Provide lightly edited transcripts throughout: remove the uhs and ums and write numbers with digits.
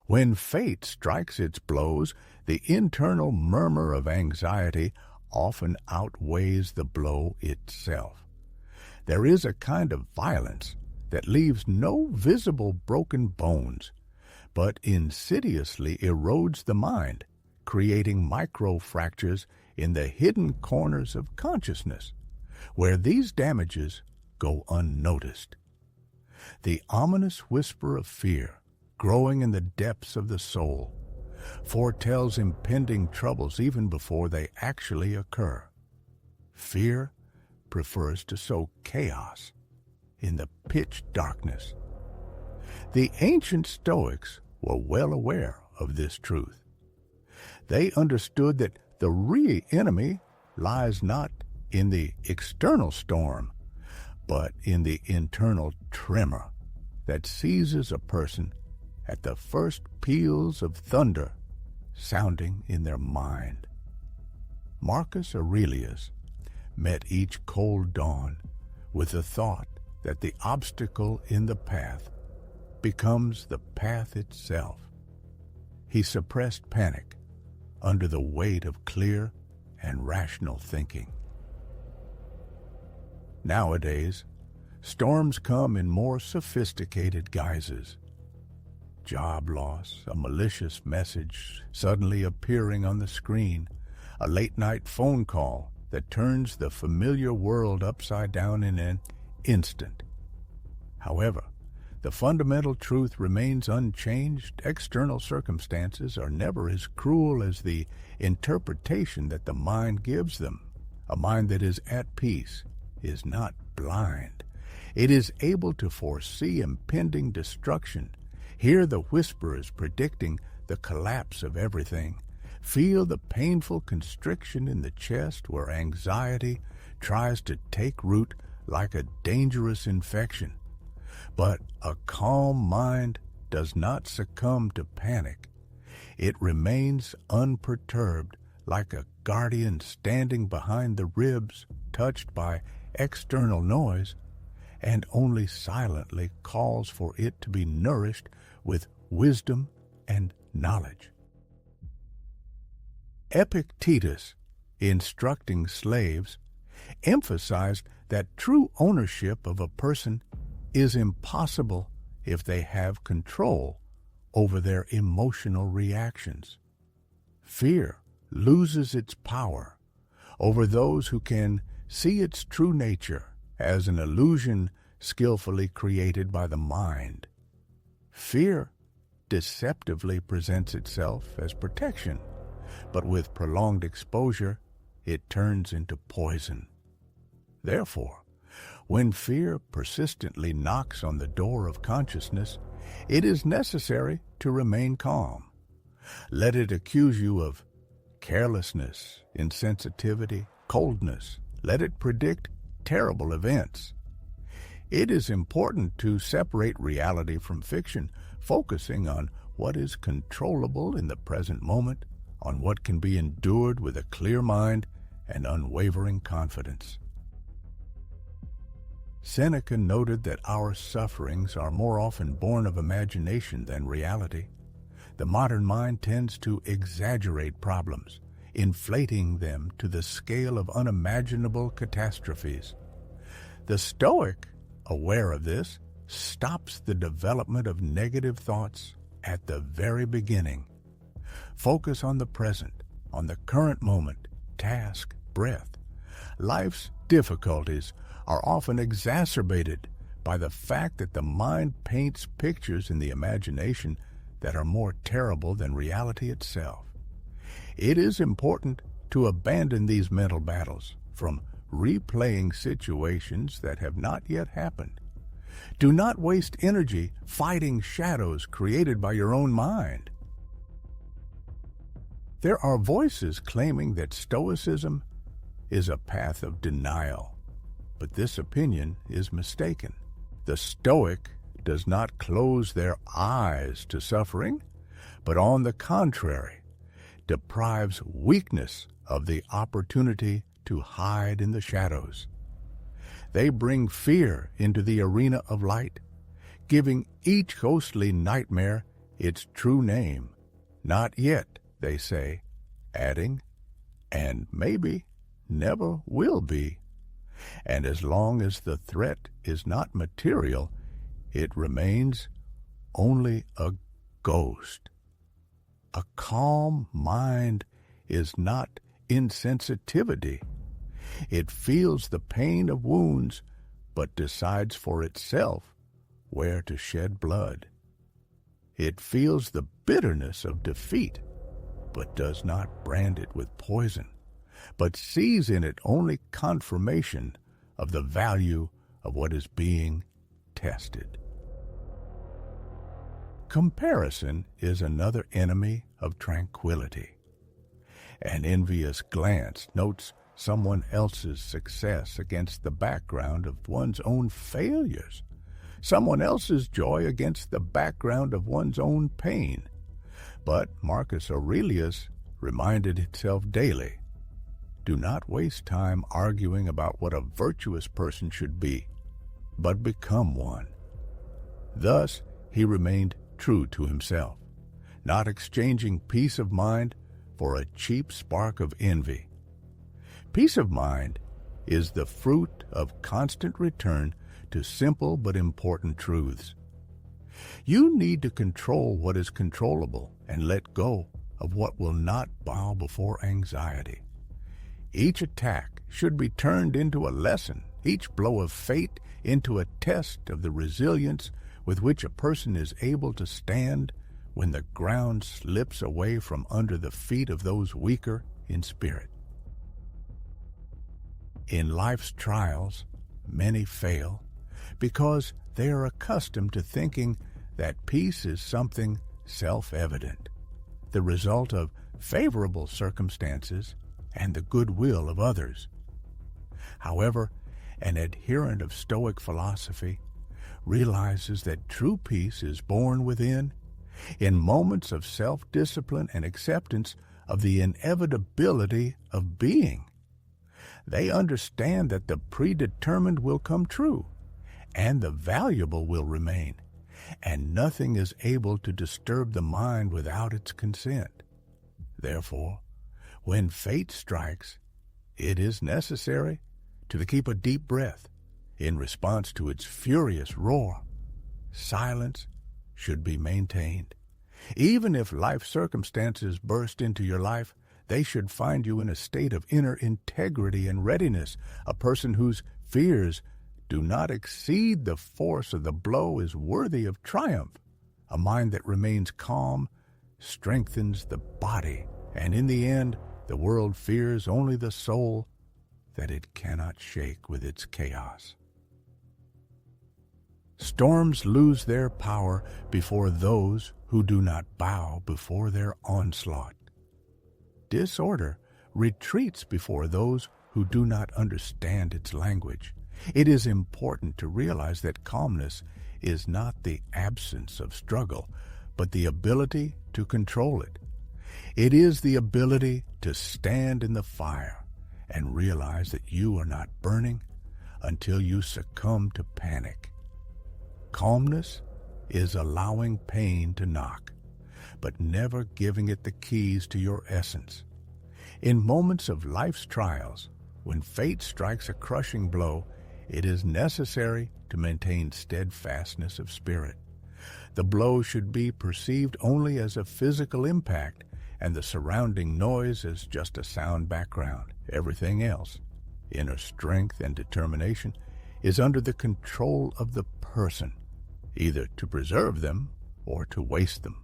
When fate strikes its blows, the internal murmur of anxiety often outweighs the blow itself. There is a kind of violence that leaves no visible broken bones, but insidiously erodes the mind, creating micro-fractures in the hidden corners of consciousness, where these damages go unnoticed. The ominous whisper of fear, growing in the depths of the soul, foretells impending troubles even before they actually occur. Fear prefers to sow chaos in the pitch darkness. The ancient Stoics were well aware of this truth. They understood that the real enemy lies not in the external storm, but in the internal tremor that seizes a person at the first peals of thunder sounding in their mind. Marcus Aurelius met each cold dawn with the thought that the obstacle in the path becomes the path itself. He suppressed panic under the weight of clear and rational thinking. Nowadays, storms come in more sophisticated guises. Job loss, a malicious message suddenly appearing on the screen, a late-night phone call that turns the familiar world upside down in an instant. However, the fundamental truth remains unchanged. External circumstances are never as cruel as the interpretation that the mind gives them. A mind that is at peace is not blind. It is able to foresee impending destruction, hear the whispers predicting the collapse of everything, feel the painful constriction in the chest where anxiety tries to take root like a dangerous infection. But a calm mind does not succumb to panic. It remains unperturbed like a guardian standing behind the ribs touched by external noise, and only silently calls for it to be nourished with wisdom and knowledge. Epictetus, instructing slaves, emphasized that true ownership of a person is impossible if they have control over their emotional reactions. Fear loses its power over those who can see its true nature as an illusion skillfully created by the mind. Fear deceptively presents itself as protection, but with prolonged exposure, it turns into poison. Therefore, when fear persistently knocks on the door of consciousness, it is necessary to remain calm. Let it accuse you of carelessness, insensitivity, coldness. Let it predict terrible events. It is important to separate reality from fiction, focusing on what is controllable in the present moment, on what can be endured with a clear mind and unwavering confidence. Seneca noted that our sufferings are more often born of imagination than reality. The modern mind tends to exaggerate problems, inflating them to the scale of unimaginable catastrophes. The Stoic, aware of this, stops the development of negative thoughts at the very beginning. Focus on the present, on the current moment, task, breath. Life's difficulties are often exacerbated by the fact that the mind paints pictures in the imagination that are more terrible than reality itself. It is important to abandon these mental battles from replaying situations that have not yet happened. Do not waste energy fighting shadows created by your own mind. There are voices claiming that Stoicism is a path of denial, but this opinion is mistaken. The Stoic does not close their eyes to suffering, but on the contrary, deprives weakness of the opportunity to hide in the shadows. They bring fear into the arena of light, giving each ghostly nightmare its true name. Not yet, they say, adding, and maybe never will be. And as long as the threat is not material, it remains only a ghost. A calm mind is not insensitivity. It feels the pain of wounds, but decides for itself where to shed blood. It feels the bitterness of defeat, but does not brand it with poison, but sees in it only confirmation of the value of what is being tested. Comparison is another enemy of tranquility. An envious glance notes someone else's success against the background of one's own failures, someone else's joy against the background of one's own pain. But Marcus Aurelius reminded itself daily, do not waste time arguing about what a virtuous person should be, but become one. Thus he remained true to himself, not exchanging peace of mind for a cheap spark of envy. Peace of mind is the fruit of constant return to simple but important truths. You need to control what is controllable and let go of what will not bow before anxiety. Each attack should be turned into a lesson, each blow of fate into a test of the resilience with which a person is able to stand when the ground slips away from under the feet of those weaker in spirit. In life's trials, many fail because they are accustomed to thinking that peace is something self-evident, the result of favorable circumstances and the goodwill of others. However, an adherent of Stoic philosophy realizes that true peace is born within, in moments of self-discipline and acceptance of the inevitability of being. They understand that the predetermined will come true, and the valuable will remain, and nothing is able to disturb the mind without its consent. Therefore, when fate strikes, it is necessary to keep a deep breath in response to its furious roar. Silence should be maintained. Even if life circumstances burst into your life, they should find you in a state of inner integrity and readiness. A person whose fears do not exceed the force of the blow is worthy of triumph. A mind that remains calm strengthens the body, and in the end, the world fears only the soul that it cannot shake with its chaos. Storms lose their power before those who do not bow before their onslaught. Disorder retreats before those who do not understand its language. It is important to realize that calmness is not the absence of struggle, but the ability to control it. It is the ability to stand in the fire and realize that you are not burning until you succumb to panic. Calmness is allowing pain to knock, but never giving it the keys to your essence. In moments of life's trials, when fate strikes a crushing blow, it is necessary to maintain steadfastness of spirit. The blow should be perceived only as a physical impact, and the surrounding noise as just a sound background. Everything else, inner strength and determination, is under the control of the person, either to preserve them or to waste them.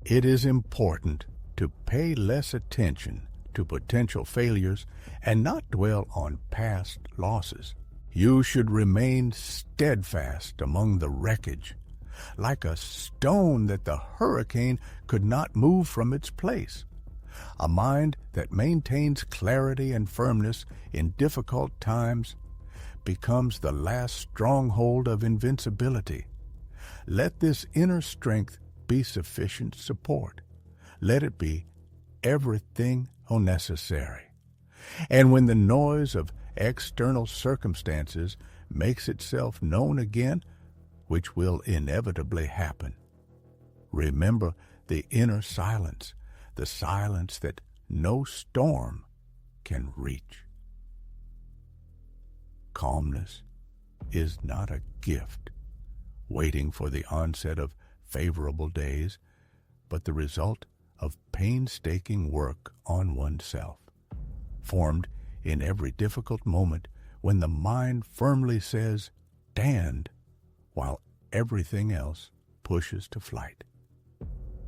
It is important to pay less attention to potential failures and not dwell on past losses. You should remain steadfast among the wreckage, like a stone that the hurricane could not move from its place. A mind that maintains clarity and firmness in difficult times becomes the last stronghold of invincibility. Let this inner strength be sufficient support. Let it be everything necessary. And when the noise of external circumstances makes itself known again, which will inevitably happen. Remember the inner silence, the silence that no storm can reach. Calmness is not a gift, waiting for the onset of favorable days, but the result of painstaking work on oneself, formed in every difficult moment when the mind firmly says, "Stand," while everything else pushes to flight.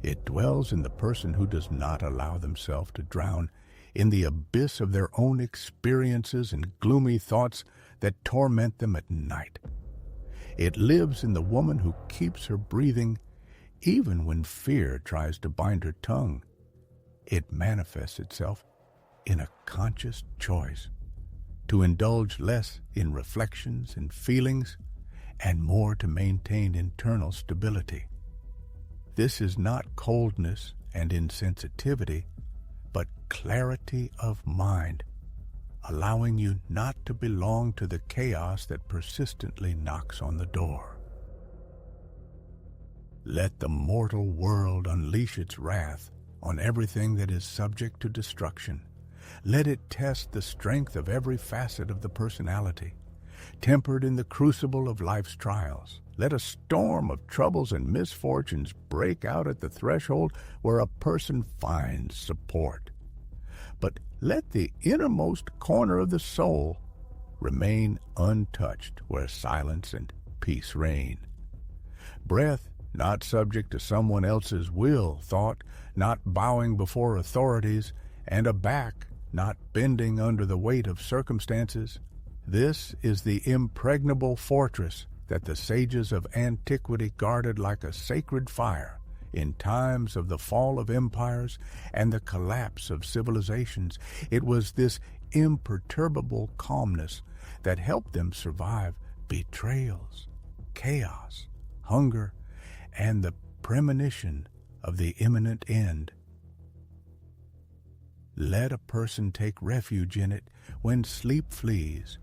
It dwells in the person who does not allow themselves to drown in the abyss of their own experiences and gloomy thoughts that torment them at night. It lives in the woman who keeps her breathing even when fear tries to bind her tongue. It manifests itself in a conscious choice to indulge less in reflections and feelings and more to maintain internal stability. This is not coldness and insensitivity, but clarity of mind, allowing you not to belong to the chaos that persistently knocks on the door. Let the mortal world unleash its wrath on everything that is subject to destruction. Let it test the strength of every facet of the personality, tempered in the crucible of life's trials. Let a storm of troubles and misfortunes break out at the threshold where a person finds support. But let the innermost corner of the soul remain untouched where silence and peace reign. Breath not subject to someone else's will, thought not bowing before authorities, and a back not bending under the weight of circumstances. This is the impregnable fortress that the sages of antiquity guarded like a sacred fire in times of the fall of empires and the collapse of civilizations. It was this imperturbable calmness that helped them survive betrayals, chaos, hunger, and the premonition of the imminent end. Let a person take refuge in it when sleep flees,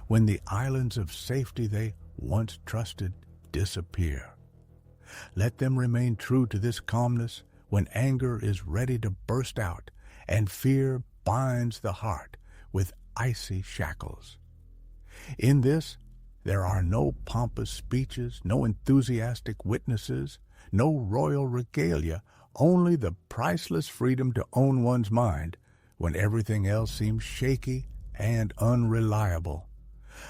when the islands of safety they once trusted disappear. Let them remain true to this calmness when anger is ready to burst out and fear binds the heart with icy shackles. In this, there are no pompous speeches, no enthusiastic witnesses, no royal regalia, only the priceless freedom to own one's mind when everything else seems shaky and unreliable.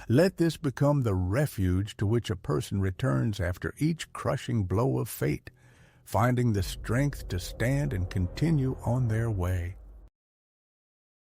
Let this become the refuge to which a person returns after each crushing blow of fate, finding the strength to stand and continue on their way.